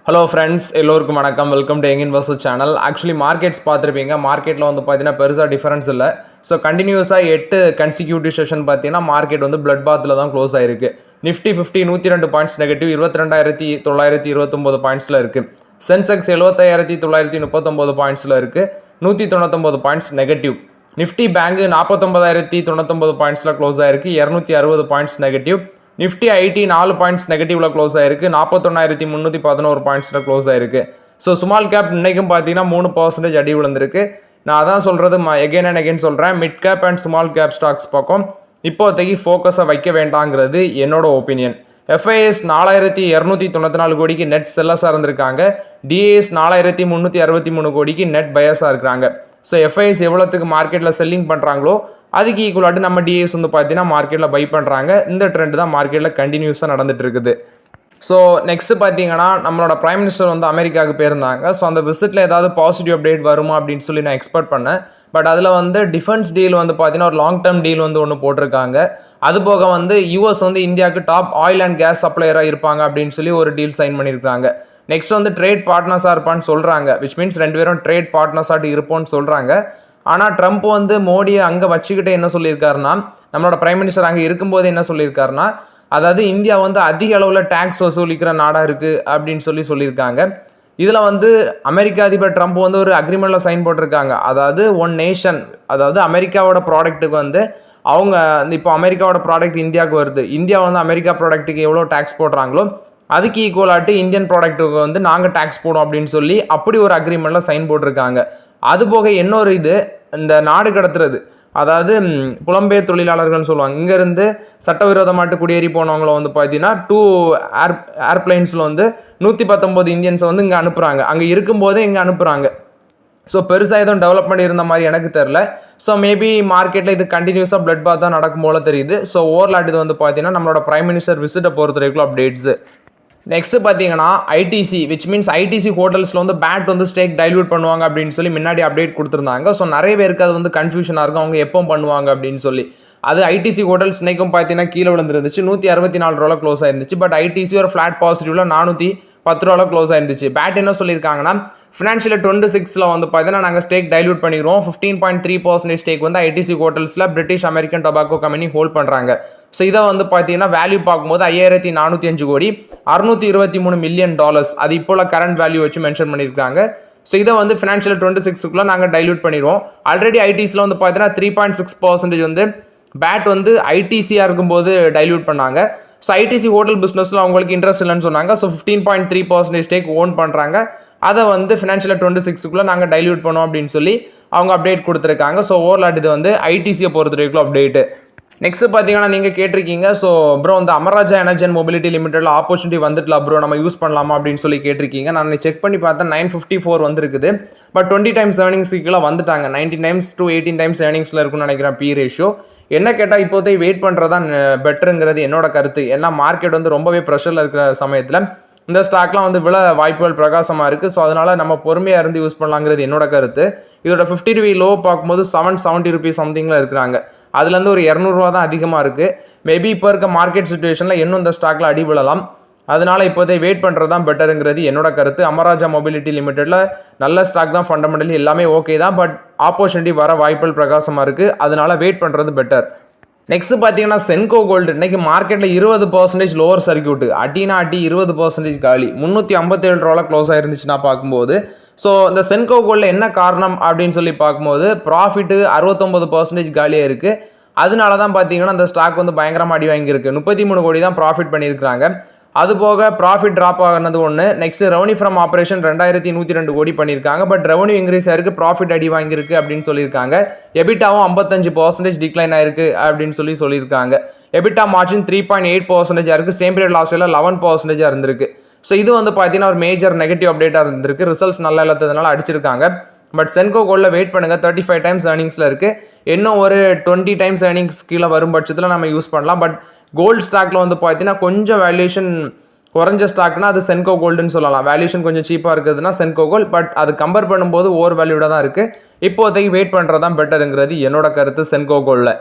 Hello friends, எல்லோருக்கும் வணக்கம். Welcome to young investor channel. Actually markets பார்த்துருப்பீங்க. மார்க்கெட்டில் வந்து பார்த்தீங்கன்னா பெருசாக டிஃபரன்ஸ் இல்லை. ஸோ கண்டினியூஸாக 8 கன்சிக்யூட்டிவ் செஷன் பார்த்தீங்கன்னா மார்க்கெட் வந்து பிளட் பாத்தில் தான் க்ளோஸ் ஆயிருக்கு. நிஃப்டி 50 102 பாயிண்ட்ஸ் நெகட்டிவ் 22,929 பாயிண்ட்ஸில் இருக்குது. சென்செக்ஸ் 75,939 பாயிண்ட்ஸில் இருக்குது. 199 பாயிண்ட்ஸ் நெகட்டிவ். நிஃப்டி பேங்க் 49,099 பாயிண்ட்ஸில் க்ளோஸ் ஆயிருக்கு. 260 points negative. Nifty IT 4 points நெகட்டிவில் க்ளோஸ் ஆயிருக்கு. 41,311 பாயிண்ட்ஸில் க்ளோஸ் ஆயிருக்கு. ஸோ ஸ்மால் கேப் இன்றைக்கும் பார்த்தீங்கன்னா 3% அடி விழுந்திருக்கு. நான் அதான் சொல்கிறது, எகைன் அண்ட் எகைன் சொல்கிறேன், mid cap and small cap stocks பக்கம் இப்போதைக்கு ஃபோக்கஸை வைக்க வேண்டாங்கிறது என்னோட ஒப்பீனியன். எஃப்ஐஎஸ் 4,294 கோடிக்கு நெட் செல்லஸாக இருந்திருக்காங்க. டிஏஎஸ் 4,363 கோடிக்கு நெட் பயஸாக இருக்கிறாங்க. ஸோ எஃப்ஐஎஸ் எவ்வளோத்துக்கு மார்க்கெட்டில் செல்லிங் பண்ணுறாங்களோ அதுக்கு ஈக்குவலாட்டு நம்ம டிஏஎஸ் வந்து பார்த்தீங்கன்னா மார்க்கெட்டில் பை பண்ணுறாங்க. இந்த ட்ரெண்ட் தான் மார்க்கெட்டில் கண்டினியூஸாக நடந்துட்டு இருக்குது. ஸோ நெக்ஸ்ட் பார்த்தீங்கன்னா நம்மளோட பிரைம் மினிஸ்டர் வந்து அமெரிக்காவுக்கு போயிருந்தாங்க. ஸோ அந்த விசிட்டில் ஏதாவது பாசிட்டிவ் அப்டேட் வருமா அப்படின்னு சொல்லி நான் எக்ஸ்பெக்ட் பண்ணேன். பட் அதில் வந்து டிஃபென்ஸ் டீல் வந்து பார்த்தீங்கன்னா ஒரு லாங் டேர்ம் டீல் வந்து ஒன்று போட்டிருக்காங்க. அது போக வந்து யூஎஸ் வந்து இந்தியாவுக்கு டாப் ஆயில் அண்ட் கேஸ் சப்ளையராக இருப்பாங்க அப்படின்னு சொல்லி ஒரு டீல் சைன் பண்ணியிருக்காங்க. நெக்ஸ்ட் வந்து ட்ரேட் பார்ட்னர்ஸாக இருப்பான்னு சொல்கிறாங்க. விச் மீன்ஸ் 2 பேரும் ட்ரேட் பார்ட்னர்ஸாக இருப்போம்னு சொல்கிறாங்க. ஆனால் ட்ரம்ப் வந்து மோடியை அங்கே வச்சுக்கிட்டு என்ன சொல்லியிருக்காருன்னா, நம்மளோட பிரைம் மினிஸ்டர் அங்கே இருக்கும்போது என்ன சொல்லியிருக்காருன்னா, அதாவது இந்தியா வந்து அதிக அளவில் டேக்ஸ் வசூலிக்கிற நாடாக இருக்குது அப்படின்னு சொல்லியிருக்காங்க. இதில் வந்து அமெரிக்க அதிபர் ட்ரம்ப் வந்து ஒரு அக்ரிமெண்ட்டில் சைன் போட்டிருக்காங்க. அதாவது ஒன் நேஷன், அதாவது அமெரிக்காவோட ப்ராடக்ட்டுக்கு வந்து அவங்க இப்போ அமெரிக்காவோட ப்ராடக்ட் இந்தியாவுக்கு வருது. இந்தியா வந்து அமெரிக்கா ப்ராடக்ட்டுக்கு எவ்வளோ டேக்ஸ் போடுறாங்களோ அதுக்கு ஈக்குவலாட்டு இந்தியன் ப்ராடக்ட்டுக்கு வந்து நாங்கள் டேக்ஸ் போடும் அப்படின்னு சொல்லி அப்படி ஒரு அக்ரிமெண்ட்டில் சைன் போட்டிருக்காங்க. அதுபோக இன்னொரு இது, இந்த நாடு கடத்துறது, அதாவது புலம்பெயர் தொழிலாளர்கள்னு சொல்லுவாங்க. இங்கேருந்து சட்டவிரோதமாட்டு குடியேறி போனவங்கள வந்து பார்த்தீங்கன்னா 2 ஏர்பிளைன்ஸில் வந்து 119 இந்தியன்ஸை வந்து இங்கே அனுப்புகிறாங்க. அங்கே இருக்கும்போதே இங்கே அனுப்புகிறாங்க. ஸோ பெருசாக எதுவும் டெவலப்மெண்ட் இருந்த மாதிரி எனக்கு தெரில. ஸோ மேபி மார்க்கெட்டில் இது கண்டினியூஸாக பிளட் பாத் தான் நடக்கும் போல தெரியுது. ஸோ ஓவர்லாட் இது வந்து பார்த்தீங்கன்னா நம்மளோட பிரைம் மினிஸ்டர் விசிட்டை பொறுத்த வரைக்கும் அப்டேட்ஸு. நெக்ஸ்ட் பார்த்தீங்கன்னா ஐடிசி, விச் மீன்ஸ் ஐடிசி ஹோட்டல்ஸில் வந்து பேட் வந்து ஸ்டேக் டைல்யூட் பண்ணுவாங்க அப்படின்னு சொல்லி முன்னாடி அப்டேட் கொடுத்துருந்தாங்க. ஸோ நிறைய பேருக்கு அது வந்து கன்ஃபியூஷனாக இருக்கும், அவங்க எப்போ பண்ணுவாங்க அப்படின்னு சொல்லி. அது ஐடிசி ஹோட்டல்ஸ் இன்றைக்கும் பார்த்தீங்கன்னா கீழே விழுந்துருந்துச்சு. 164 ரூபாய் க்ளோஸ் ஆயிருந்துச்சு. பட் ஐடிசி ஒரு ஃப்ளாட் பாசிட்டிவ்ல 410 ரூபாய் க்ளோஸ் ஆயிருந்துச்சு. பேட் என்ன சொல்லியிருக்காங்கன்னா, ஃபினான்ஷியல் 26 வந்து பார்த்தீங்கன்னா நாங்கள் ஸ்டேக் டைல்யூட் பண்ணிடுவோம். 15.3% ஸ்டேக் வந்து ஐடிசி ஹோட்டல்ஸில் British American Tobacco company hold பண்ணுறாங்க. ஸோ இதை வந்து பார்த்தீங்கன்னா வேல்யூ பார்க்கும்போது 5,405 கோடி $623 மில்லியன். அது இப்போ கரண்ட் வேல்யூ வச்சு மென்ஷன் பண்ணியிருக்காங்க. ஸோ இதை வந்து ஃபினான்ஷியல் 26க்குள்ளே நாங்கள் டைல்யூட் பண்ணிடுவோம். ஆல்ரெடி ஐடிசியில் வந்து பார்த்தீங்கன்னா 3.6% வந்து பேட் வந்து ஐடிசியாக இருக்கும்போது டைல்யூட் பண்ணாங்க. ஸோ ஐடிசி ஹோட்டல் பிஸ்னஸில் அவங்களுக்கு இன்ட்ரெஸ்ட் இல்லைன்னு சொன்னாங்க. ஸோ 15.3% ஸ்டேக் ஓன் பண்ணுறாங்க. அதை வந்து ஃபினான்ஷியல் 26க்குள்ளே நாங்கள் டைல்யூட் பண்ணோம் அப்படின்னு சொல்லி அவங்க அப்டேட் கொடுத்துருக்காங்க. ஸோ ஓவர்லாட் இது வந்து ஐடிசியை பொறுத்த வரைக்கும் அப்டேட்டு. நெக்ஸ்ட் பார்த்தீங்கன்னா நீங்கள் கேட்டிருக்கீங்க, ஸோ ப்ரோ இந்த அமராஜா எனர்ஜி அண்ட் மொபிலிட்டி லிமிடெடில் ஆப்பர்ச்சுனிட்டி வந்துட்டல ப்ரோ, நம்ம யூஸ் பண்ணலாமா அப்படின்னு சொல்லி கேட்டிருக்கீங்க. நான் செக் பண்ணி பார்த்தேன் 954 வந்துருக்குது. பட் 20 டைம்ஸ் ஏர்னிங்ஸ்க்குலாம் வந்துட்டாங்க. 19 டைம்ஸ் to 18 டைம்ஸ் ஏர்னிங்ஸில் இருக்குன்னு நினைக்கிறேன் பி ரேஷியோ. என்ன கேட்டால் இப்போதைக்கு வெயிட் பண்ணுறது தான் பெட்டருங்கிறது என்னோட கருத்து. ஏன்னா மார்க்கெட் வந்து ரொம்பவே ப்ரெஷரில் இருக்கிற சமயத்தில் இந்த ஸ்டாக்லாம் வந்து விலை வாய்ப்புகள் பிரகாசமாக இருக்குது. ஸோ அதனால் நம்ம பொறுமையாக இருந்து யூஸ் பண்ணலாங்கிறது என்னோட கருத்து. இதோட 50 ரூபி லோ பார்க்கும்போது 770 ருபீஸ் சம்திங்கில் இருக்கிறாங்க. அதுலேருந்து ஒரு 200 ரூபா தான் அதிகமாக இருக்குது. மேபி இப்போ இருக்க மார்க்கெட் சுச்சுவேஷனில் இன்னும் இந்த ஸ்டாக்கில் அடி விழலாம். அதனால் இப்போதைக்கு வெயிட் பண்ணுறது தான் பெட்டருங்கிறது என்னோட கருத்து. அமராஜா மொபிலிட்டி லிமிடெடில் நல்ல ஸ்டாக் தான், ஃபண்டமெண்டலி எல்லாமே ஓகே தான். பட் ஆப்பர்ச்சுனிட்டி வர வாய்ப்புகள் பிரகாசமாக இருக்குது. அதனால் வெயிட் பண்ணுறது பெட்டர். நெக்ஸ்ட் பார்த்தீங்கன்னா சென்கோ கோல்டு இன்னைக்கு மார்க்கெட்டில் 20% லோவர் சர்க்கியூட், அட்டினா அட்டி 20% காலி, 357 ரூபாய் க்ளோஸ் ஆயிருந்துச்சுன்னா பார்க்கும்போது. ஸோ இந்த சென்கோ கோல்டில் என்ன காரணம் அப்படின்னு சொல்லி பார்க்கும்போது ப்ராஃபிட்டு 69% காலியாக இருக்குது. அதனால தான் பார்த்தீங்கன்னா அந்த ஸ்டாக் வந்து பயங்கரமாக அடி வாங்கியிருக்கு. 33 கோடி தான் ப்ராஃபிட் பண்ணியிருக்கிறாங்க. அது போக ப்ராஃபிட் ட்ராப் ஆகினது ஒன்று. நெக்ஸ்ட் ரெவன்யூ ஃப்ரம் ஆப்ரேஷன் 2,102 கோடி பண்ணியிருக்காங்க. பட் ரெவன்யூ இன்க்ரீஸ் ஆயிருக்கு, ப்ராஃபிட் அடி வாங்கியிருக்கு அப்படின்னு சொல்லியிருக்காங்க. எபிட்டாவும் 55% டிக்ளைன் ஆயிருக்கு அப்படின்னு சொல்லியிருக்காங்க. எபிட்டா மார்ஜின் 3.8% இருக்குது. சேம் பீரியட் லாஸ்ட் இயரில் 11% இருந்திருக்கு. ஸோ இது வந்து பார்த்தீங்கன்னா ஒரு மேஜர் நெகட்டிவ் அப்டேட்டாக இருந்திருக்கு. ரிசல்ட்ஸ் நல்லா இல்லாததுனால அடிச்சிருக்காங்க. பட் சென்கோ கோல்டில் வெயிட் பண்ணுங்கள், 35 டைம்ஸ் ஏர்னிங்ஸில் இருக்குது. இன்னும் ஒரு 20 டைம்ஸ் ஏர்னிங்ஸ் கீழே வரும் பட்சத்தில் நம்ம யூஸ் பண்ணலாம். பட் கோல்டு ஸ்டாக்கில் வந்து பார்த்தீங்கன்னா கொஞ்சம் வேல்யூஷன் குறைஞ்ச ஸ்டாக்னா அது சென்கோ கோல்டுன்னு சொல்லலாம். வேல்யூஷன் கொஞ்சம் சீப்பாக இருக்குதுன்னா சென்கோ கோல்டு. பட் அது கம்பேர் பண்ணும்போது ஓவர் வேல்யூடாக தான் இருக்குது. இப்போதைக்கு வெயிட் பண்ணுறது தான் பெட்டருங்கிறது என்னோட கருத்து சென்கோ கோல்டில்.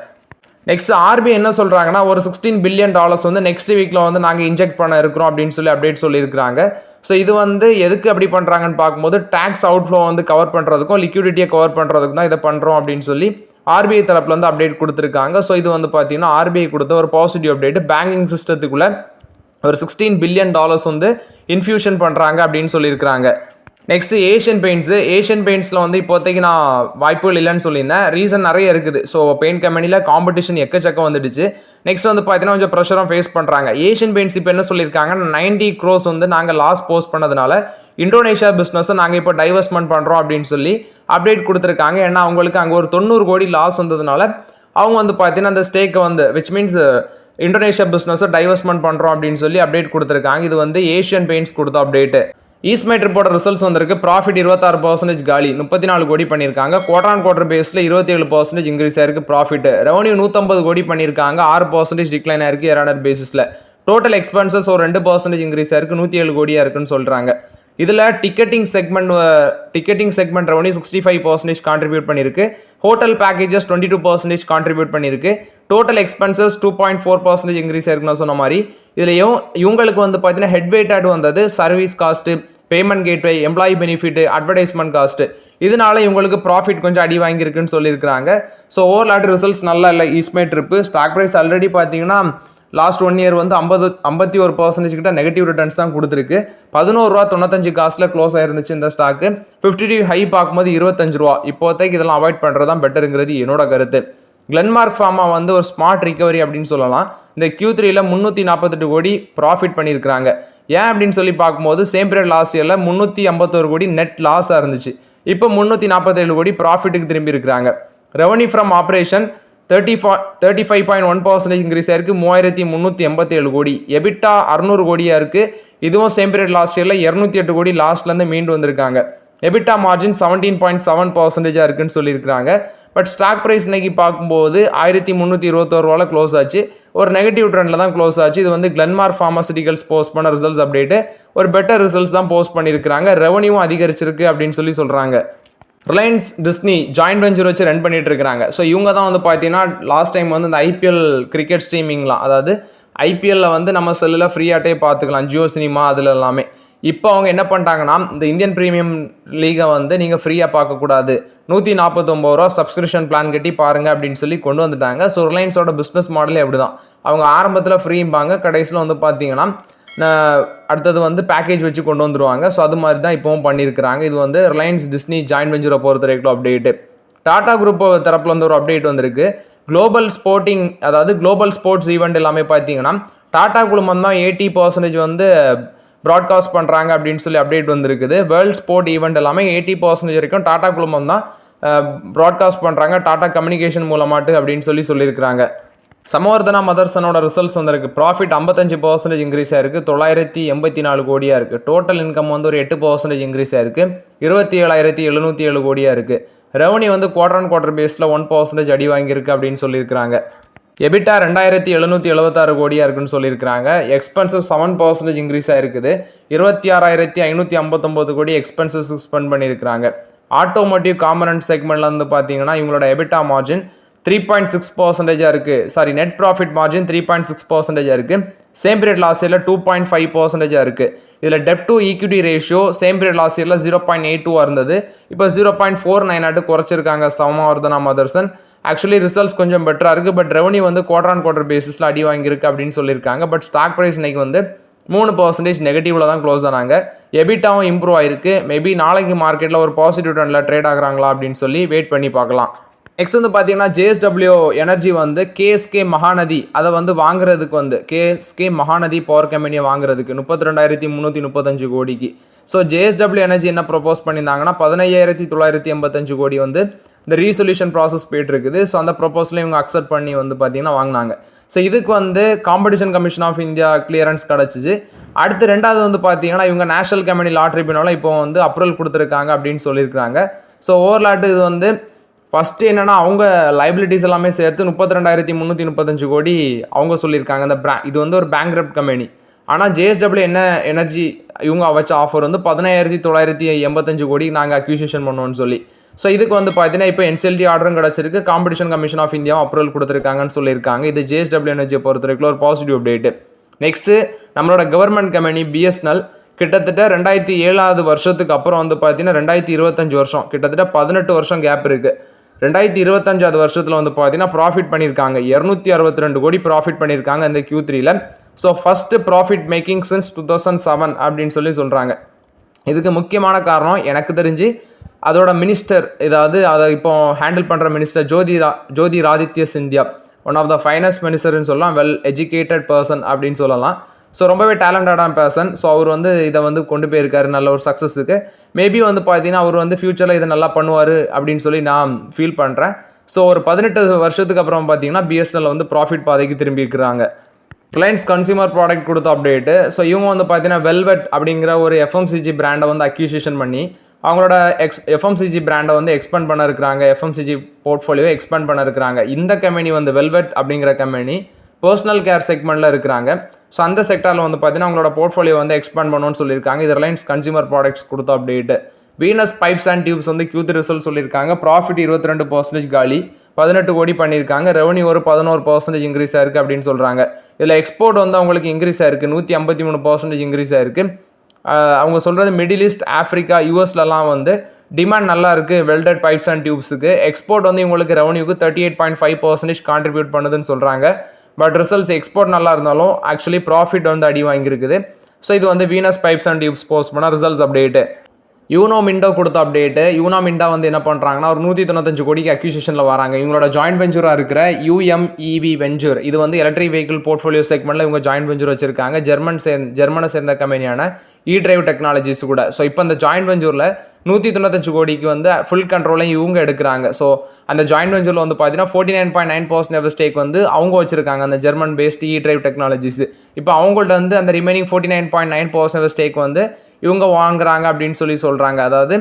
நெக்ஸ்ட் ஆர்பிஐ என்ன சொல்கிறாங்கன்னா ஒரு $16 பில்லியன் வந்து நெக்ஸ்ட் வீக்கில் வந்து நாங்கள் இன்ஜெக்ட் பண்ண இருக்கிறோம் அப்படின்னு சொல்லி அப்டேட் சொல்லியிருக்கிறாங்க. ஸோ இது வந்து எதுக்கு அப்படி பண்ணுறாங்கன்னு பார்க்கும்போது டேக்ஸ் அவுட்ஃப்ளோ வந்து கவர் பண்ணுறதுக்கும் லிக்விடிட்டியை கவர் பண்ணுறதுக்கும் தான் இதை பண்ணுறோம் அப்படின்னு சொல்லி ஆர்பிஐ தரப்புல வந்து அப்டேட் கொடுத்துருக்காங்க. ஸோ இது வந்து பார்த்தீங்கன்னா ஆர்பிஐ கொடுத்த ஒரு பாசிட்டிவ் அப்டேட். பேங்கிங் சிஸ்டத்துக்குள்ள ஒரு $16 பில்லியன் வந்து இன்ஃபியூஷன் பண்ணுறாங்க அப்படின்னு சொல்லியிருக்காங்க. நெக்ஸ்ட் ஏஷியன் பெயிண்ட்ஸில் வந்து இப்போதைக்கு நான் வாய்ப்புகள் இல்லைன்னு சொல்லியிருந்தேன். ரீசன் நிறைய இருக்குது. ஸோ பெயிண்ட் கம்பெனியில் காம்படிஷன் எக்கச்சக்கம் வந்துடுச்சு. நெக்ஸ்ட் வந்து பார்த்தீங்கன்னா கொஞ்சம் ப்ரெஷரும் ஃபேஸ் பண்ணுறாங்க. ஏஷியன் பெயிண்ட்ஸ் இப்போ என்ன சொல்லியிருக்காங்க, 90 crores வந்து நாங்கள் லாஸ் போஸ்ட் பண்ணதுனால இந்தோனேஷியா பிஸ்னஸை நாங்கள் இப்போ டைவர்ஸ்மெண்ட் பண்ணுறோம் அப்படின்னு சொல்லி அப்டேட் கொடுத்துருக்காங்க. ஏன்னா அவங்களுக்கு அங்கே ஒரு 90 கோடி லாஸ் வந்ததுனால அவங்க வந்து பார்த்தீங்கன்னா அந்த ஸ்டேக்கை வந்து விச் மீன்ஸ் இந்தோனேஷியா பிஸ்னஸை டைவர்ஸ்மெண்ட் பண்ணுறோம் அப்படின்னு சொல்லி அப்டேட் கொடுத்துருக்காங்க. இது வந்து ஏஷியன் பெயிண்ட்ஸ் கொடுத்த அப்டேட்டு. ஈஸ்மேட் ரிப்போர்ட் ரிசல்ட்ஸ் வந்திருக்கு. ப்ராஃபிட் 26% காலி, 34 கோடி பண்ணியிருக்காங்க. குவார்டர் ஆன் குவார்டர் பேஸில் 27% இன்க்ரீஸ் ஆயிருக்கு ப்ராஃபிட். ரெவன்யூ 150 கோடி பண்ணியிருக்காங்க, 6% டிக்ளைன் ஆயிருக்கு இயர் பேசிஸில். டோட்டல் எக்ஸ்பென்சஸ் ஒரு 2% இன்க்ரீஸ் ஆயிருக்கு, 107 கோடியாக இருக்குன்னு சொல்கிறாங்க. இதில் டிக்கெட்டிங் செக்மெண்ட் ரெவன்யூ 65% கான்ட்ரிபியூட் பண்ணியிருக்கு. ஹோட்டல் பேக்கேஜஸ் 22% கான்ட்ரிபியூட் பண்ணியிருக்கு. டோட்டல் எக்ஸ்பென்சஸ் 2.4% இன்க்ரீஸ் ஆயிருக்குன்னு சொன்ன மாதிரி இதுலையும் இவங்களுக்கு வந்து பார்த்தீங்கன்னா ஹெட் வெயிட்டட் வந்தது service cost, payment gateway, employee benefit, advertisement cost. இதனால இவங்களுக்கு ப்ராஃபிட் கொஞ்சம் அடி வாங்கியிருக்குன்னு சொல்லியிருக்காங்க. ஸோ ஓவர்லாட் ரிசல்ட்ஸ் நல்லா இல்லை ஈஸ்மேட் ட்ரிப்பு. ஸ்டாக் ப்ரைஸ் ஆல்ரெடி பார்த்தீங்கன்னா லாஸ்ட் 1 இயர் வந்து 51% கிட்ட நெகட்டிவ் ரிட்டர்ன்ஸ் தான் கொடுத்துருக்கு. $11.95 க்ளோஸ் ஆயிருந்துச்சு இந்த ஸ்டாக்கு. 50 ஹை பார்க்கும்போது $25. இப்போதைக்கு இதெல்லாம் அவாய்ட் பண்ணுறது தான் பெட்டருங்கிறது என்னோட கருத்து. கிளென்மார்க் ஃபார்மா வந்து ஒரு ஸ்மார்ட் ரிகவரி அப்படின்னு சொல்லலாம். இந்த Q3ல 348 கோடி ப்ராஃபிட் பண்ணியிருக்காங்க. ஏன் அப்படின்னு சொல்லி பார்க்கும்போது சேம் பீரியட் லாஸ்ட் இயரில் 351 கோடி நெட் லாஸாக இருந்துச்சு. இப்போ 347 கோடி ப்ராஃபிட்டுக்கு திரும்பி இருக்கிறாங்க. ரெவன்யூ ஃப்ரம் ஆப்ரேஷன் 35.1% இன்க்ரீஸ் ஆயிருக்கு, 3387 கோடி. எபிட்டா 600 கோடியாக இருக்குது. இதுவும் சேம் பீரியட் லாஸ்ட் இயரில் 208 கோடி லாஸ்ட்லேருந்து மீண்டு வந்திருக்காங்க. எபிட்டா மார்ஜின் 17.7% இருக்குன்னு சொல்லியிருக்காங்க. பட் ஸ்டாக் ப்ரைஸ் இன்னைக்கு பார்க்கும்போது 1321 க்ளோஸ் ஆச்சு. ஒரு நெகட்டிவ் ட்ரெண்டில் தான் க்ளோஸ் ஆச்சு. இது வந்து கிளென்மார்க் ஃபார்மசூட்டிகல்ஸ் போஸ்ட் பண்ண ரிசல்ட்ஸ் அப்டேட்டு. ஒரு பெட்டர் ரிசல்ட்ஸ் தான் போஸ்ட் பண்ணியிருக்காங்க. ரெவன்யூவும் அதிகரிச்சிருக்கு அப்படின்னு சொல்கிறாங்க. ரிலையன்ஸ் டிஸ்னி ஜாயின்ட் வெஞ்சர் வச்சு ரன் பண்ணிட்டு இருக்காங்க. ஸோ இவங்க தான் வந்து பார்த்தீங்கன்னா லாஸ்ட் டைம் வந்து இந்த ஐபிஎல் கிரிக்கெட் ஸ்ட்ரீமிங்லாம், அதாவது ஐபிஎல்லில் வந்து நம்ம செல்லில் ஃப்ரீயாட்டே பார்த்துக்கலாம், ஜியோ சினிமா அதில் எல்லாமே. இப்போ அவங்க என்ன பண்ணிட்டாங்கன்னா இந்த இந்தியன் ப்ரீமியம் லீகை வந்து நீங்கள் ஃப்ரீயாக பார்க்கக்கூடாது, $149 சப்ஸ்கிரிப்ஷன் பிளான் கட்டி பாருங்கள் அப்படின்னு சொல்லி கொண்டு வந்துட்டாங்க. ஸோ ரிலையன்ஸோட பிஸ்னஸ் மாடலே அப்படி தான். அவங்க ஆரம்பத்தில் ஃப்ரீம்பாங்க, கடைசியில் வந்து பார்த்தீங்கன்னா அடுத்தது வந்து பேக்கேஜ் வச்சு கொண்டு வந்துருவாங்க. ஸோ அது மாதிரி தான் இப்போவும் பண்ணியிருக்கிறாங்க. இது வந்து ரிலையன்ஸ் டிஸ்னி ஜாயின்ட் வெஞ்சரை பொறுத்த வரைக்கும் அப்டேட்டு. டாடா குரூப் தரப்பில் வந்து ஒரு அப்டேட் வந்திருக்கு. குளோபல் ஸ்போர்ட்ஸ் ஈவெண்ட் எல்லாமே பார்த்தீங்கன்னா டாடா குழுமம் தான் 80% வந்து ப்ராட்காஸ்ட் பண்ணுறாங்க அப்படின்னு சொல்லி அப்டேட் வந்திருக்குது. வேர்ல்ட் ஸ்போர்ட் ஈவெண்ட் எல்லாமே 80% வரைக்கும் டாடா குழுமம் தான் ப்ராட்காஸ்ட் பண்ணுறாங்க, டாடா கம்யூனிகேஷன் மூலமாட்டு அப்படின்னு சொல்லியிருக்கிறாங்க. சமவர்தனா மதர்சனோட ரிசல்ட்ஸ் வந்திருக்கு. ப்ராஃபிட் 55% இன்க்ரீஸ் ஆயிருக்கு, 984 கோடியாக இருக்குது. டோட்டல் இன்கம் வந்து ஒரு 8% இன்க்ரீஸ் ஆயிருக்கு, 27,707 கோடியாக இருக்குது. ரெவன்யூ வந்து குவார்டர் ஆன் குவார்டர் பேஸில் 1% அடி வாங்கியிருக்கு அப்படின்னு சொல்லியிருக்காங்க. எபிட்டா 2776 கோடியாக இருக்குன்னு சொல்லியிருக்காங்க. எக்ஸ்பென்சஸ் 7% இன்க்ரீஸ் ஆயிருக்குது, 26,559 கோடி எக்ஸ்பென்சஸ் ஸ்பெண்ட் பண்ணியிருக்கிறாங்க. ஆட்டோமோட்டிவ் காம்பனன்ட் செக்மெண்ட்ல வந்து பார்த்தீங்கன்னா இவங்களோட எபிட்டா மார்ஜின் 3.6% இருக்குது. நெட் ப்ராஃபிட் மார்ஜின் 3.6% இருக்குது. சேம் பீரியட் லாஸ்ட் இயரில் 2.5% இருக்குது. இதில் டெப்ட் to equity ratio same period last இயரில் 0.82 இருந்தது, இப்போ 0.49 குறைச்சிருக்காங்க சமவர்தனா மதர்சன். ஆக்சுவலி ரிசல்ட்ஸ் கொஞ்சம் பெட்டராக இருக்குது. பட் ரெவன்யூ வந்து குவார்டர் ஆன் குவார்டர் பேசிஸில் அடி வாங்கியிருக்கு அப்படின்னு சொல்லியிருக்காங்க. பட் ஸ்டாக் ப்ரைஸ் இன்னைக்கு வந்து 3% நெகட்டிவில் தான் க்ளோஸ் ஆனாங்க. எபிட்டாவும் இம்ப்ரூவ் ஆயிருக்கு. மேபி நாளைக்கு மார்க்கெட்டில் ஒரு பாசிட்டிவ் ட்ரெண்டில் ட்ரேட் ஆகுறாங்களா அப்படின்னு சொல்லி வெயிட் பண்ணி பார்க்கலாம். நெக்ஸ்ட் வந்து பார்த்தீங்கன்னா JSW எனர்ஜி வந்து KSK மகாநதி அதை வந்து வாங்குறதுக்கு வந்து KSK மகாநதி பவர் கம்பெனியை வாங்குறதுக்கு 32,335 கோடிக்கு. ஸோ JSW எனர்ஜி என்ன ப்ரொபோஸ் பண்ணியிருந்தாங்கன்னா 15,985 கோடி வந்து இந்த ரீசொல்யூஷன் ப்ராசஸ் போயிட்டு இருக்குது. ஸோ அந்த ப்ரொபோசலை இவங்க அக்செப்ட் பண்ணி வந்து பார்த்தீங்கன்னா வாங்கினாங்க. ஸோ இதுக்கு வந்து competition commission of India clearance கிடச்சிச்சு. அடுத்து ரெண்டாவது வந்து பார்த்தீங்கன்னா இவங்க நேஷனல் கம்பெனி லா ட்ரிபியூனலும் இப்போ வந்து அப்ரூவல் கொடுத்துருக்காங்க அப்படின்னு சொல்லியிருக்காங்க. ஸோ ஓவர்லாட்டு இது வந்து ஃபஸ்ட்டு என்னென்னா அவங்க லைபிலிட்டிஸ் எல்லாமே சேர்த்து 32,335 கோடி அவங்க சொல்லியிருக்காங்க. இந்த இது வந்து ஒரு பேங்க்ரப்ட் கம்பெனி. ஆனால் JSW என்ன எனர்ஜி இவங்க வச்ச ஆஃபர் வந்து 15,985 கோடி நாங்கள் அக்யூசியேஷன் பண்ணுவோம்னு சொல்லி. ஸோ இதுக்கு வந்து பார்த்தீங்கன்னா இப்போ NCLT ஆர்டரும் கிடச்சிருக்கு, காம்படிஷன் கமிஷன் ஆஃப் இந்தியாவும் அப்ரூவல் கொடுத்துருக்காங்கன்னு சொல்லியிருக்காங்க. இது JSW எனர்ஜியை பொறுத்த வரைக்கும் ஒரு பாசிட்டிவ் அப்டேட்டு. நெக்ஸ்ட்டு நம்மளோட கவர்மெண்ட் கம்பெனி BSNL கிட்டத்தட்ட 2007 வருஷத்துக்கு அப்புறம் வந்து பார்த்தீங்கன்னா 2025 வருஷம், கிட்டத்தட்ட 18 வருஷம் கேப் இருக்குது. 2025 வருஷத்தில் வந்து பார்த்தீங்கன்னா ப்ராஃபிட் பண்ணியிருக்காங்க. 262 கோடி ப்ராஃபிட் பண்ணியிருக்காங்க இந்த Q3ல. So first profit making since 2007 அப்படின்னு சொல்கிறாங்க. இதுக்கு முக்கியமான காரணம் எனக்கு தெரிஞ்சு அதோட மினிஸ்டர், அதை இப்போ ஹேண்டில் பண்ணுற minister Jyotiraditya Scindia, one of the finest மினிஸ்டர்னு சொல்லலாம், வெல் எஜுகேட்டட் பர்சன் அப்படின்னு சொல்லலாம். ஸோ ரொம்பவே டேலண்டடான பர்சன். ஸோ அவர் இதை கொண்டு போயிருக்காரு நல்ல ஒரு சக்ஸஸுக்கு. மேபி பார்த்தீங்கன்னா அவர் ஃபியூச்சரில் இதை நல்லா பண்ணுவார் அப்படின்னு சொல்லி நான் ஃபீல் பண்ணுறேன். ஸோ ஒரு 18 வருஷத்துக்கு அப்புறம் பார்த்தீங்கன்னா பிஎஸ்என்எல் ப்ராஃபிட் பாதைக்கு திரும்பி இருக்கிறாங்க. ரிலையன்ஸ் கன்சியூமர் ப்ராடக்ட் கொடுத்த அப்டேட்டு. ஸோ இவங்க பார்த்தீங்கன்னா வெல்வெட் அப்படிங்கிற ஒரு எஃப்எம்சிஜி பிராண்டை அக்யூசியேஷன் பண்ணி அவங்களோட எஃப்எம்சிஜி பிராண்டை எக்ஸ்பேண்ட் பண்ண இருக்கிறாங்க. எஃப்எம்சிஜி போர்ட்ஃபோலியோவை எக்ஸ்பேண்ட் பண்ண இருக்கிறாங்க. இந்த கம்பெனி வெல்வெட் அப்படிங்கிற கம்பெனி பர்சனல் கேர் செக்மெண்ட்டில் இருக்கிறாங்க. ஸோ அந்த செக்டாரில் பார்த்தீங்கன்னா அவங்களோட போர்ட்ஃபோலியோ எக்ஸ்பேண்ட் பண்ணணும்னு சொல்லியிருக்காங்க. இது ரிலையன்ஸ் கன்சியூமர் ப்ராடக்ட்ஸ் கொடுத்த update. Venus pipes and tubes Q3 result சொல்லியிருக்காங்க. ப்ராஃபிட் 22% காலி, 18 கோடி பண்ணியிருக்காங்க. ரெவன்யூ ஒரு 11% இன்க்ரீஸ் ஆயிருக்கு அப்படின்னு சொல்கிறாங்க. இதில் எக்ஸ்போர்ட் அவங்களுக்கு இன்க்ரீஸ் ஆயிருக்கு, 153% இன்க்ரீஸ் ஆயிருக்கு. அவங்க சொல்கிறது மிடில் ஈஸ்ட், ஆஃப்ரிக்கா, யூஎஸ்லலாம் டிமாண்ட் நல்லா இருக்குது வெல்டட் பைப்ஸ் அண்ட் டியூப்ஸுக்கு. எக்ஸ்போர்ட் இவங்களுக்கு ரெவன்யூக்கு 38.5% கான்ட்ரிபியூட் பண்ணுதுன்னு சொல்கிறாங்க. பட் ரிசல்ட்ஸ் எக்ஸ்போர்ட் நல்லா இருந்தாலும் ஆக்சுவலி ப்ராஃபிட் அடி வாங்கியிருக்குது. ஸோ இது Venus pipes and tubes post பண்ண ரிசல்ட்ஸ் அப்டேட்டு. யூனோ மிண்டோ கொடுத்த அப்டேட்டு. யூனோ மிண்டா என்ன பண்ணுறாங்கன்னா ஒரு 195 கோடிக்கு அக்யூசிஷனில் வராங்க. இவங்களோட ஜாயின்ட் வெஞ்சராக இருக்கிற UMEV வெஞ்சர், இது எலக்ட்ரிக் வெஹிக்கிள் போர்ட்ஃபோலியோ செக்மெண்ட்டில் இவங்க ஜாயின்ட் வெஞ்சர் வச்சிருக்காங்க. ஜெர்மனை சேர்ந்த கம்பெனியான இ-டிரைவ் டெக்னாலஜிஸ் கூட. ஸோ இப்போ அந்த ஜாயின்ட் வெஞ்சூரில் 195 கோடிக்கு ஃபுல் கண்ட்ரோலையும் இவங்க எடுக்கிறாங்க. ஸோ அந்த ஜாயின்ட் வெஞ்சூரில் பார்த்தீங்கன்னா 49.9% ஸ்டேக் அவங்க வச்சிருக்காங்க, அந்த ஜெர்மன் பேஸ்ட் இ-டிரைவ் டெக்னாலஜிஸ். இப்போ அவங்கள்ட்ட அந்த ரிமைனிங் 49.9% ஸ்டேக் இவங்க வாங்குறாங்க அப்படின்னு சொல்கிறாங்க. அதாவது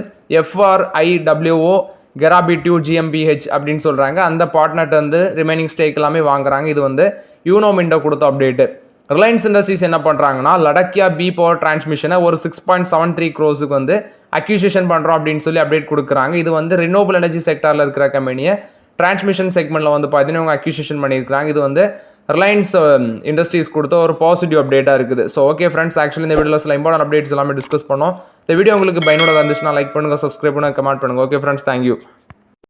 FRIWO கெராபிட்யூ GmbH அப்படின்னு சொல்கிறாங்க. அந்த பார்ட்னர்ட்டு ரிமைனிங் ஸ்டேக் எல்லாமே வாங்குறாங்க. இது யூனோ மிண்டோ கொடுத்த அப்டேட்டு. ரிலையன்ஸ் இண்டஸ்ட்ரீஸ் என்ன பண்ணுறாங்கன்னா லடக்கியா பி பவர் டிரான்ஸ்மிஷனை ஒரு 6.73 crores அக்யூசியேஷன் பண்ணுறோம் அப்படின்னு அப்டேட் கொடுக்குறாங்க. இது ரினோவபிள் எனர்ஜி செக்டாரில் இருக்கிற கம்பெனியை டிரான்ஸ்மிஷன் செக்மெண்ட்டில் பார்த்தீங்கன்னா இவங்க அக்யூசியேஷன் பண்ணியிருக்காங்க. இது ரிலையன்ஸ் இண்டஸ்ட்ரீஸ் கொடுத்த ஒரு பாசிட்டிவ் அப்டேட்டாக இருக்குது. ஸோ ஓகே ஃப்ரெண்ட்ஸ், ஆக்சுவலி இந்த வீடியோவில் சில இம்பார்ட்டன்ட் அப்டேட்ஸ் எல்லாமே டிஸ்கஸ் பண்ணோம். இந்த வீடியோ உங்களுக்கு பயனுள்ளதாக இருந்துச்சுன்னா லைக் பண்ணுங்கள், சப்ஸ்கிரைப் பண்ணுங்கள், கமெண்ட் பண்ணுங்கள். Okay friends, thank you.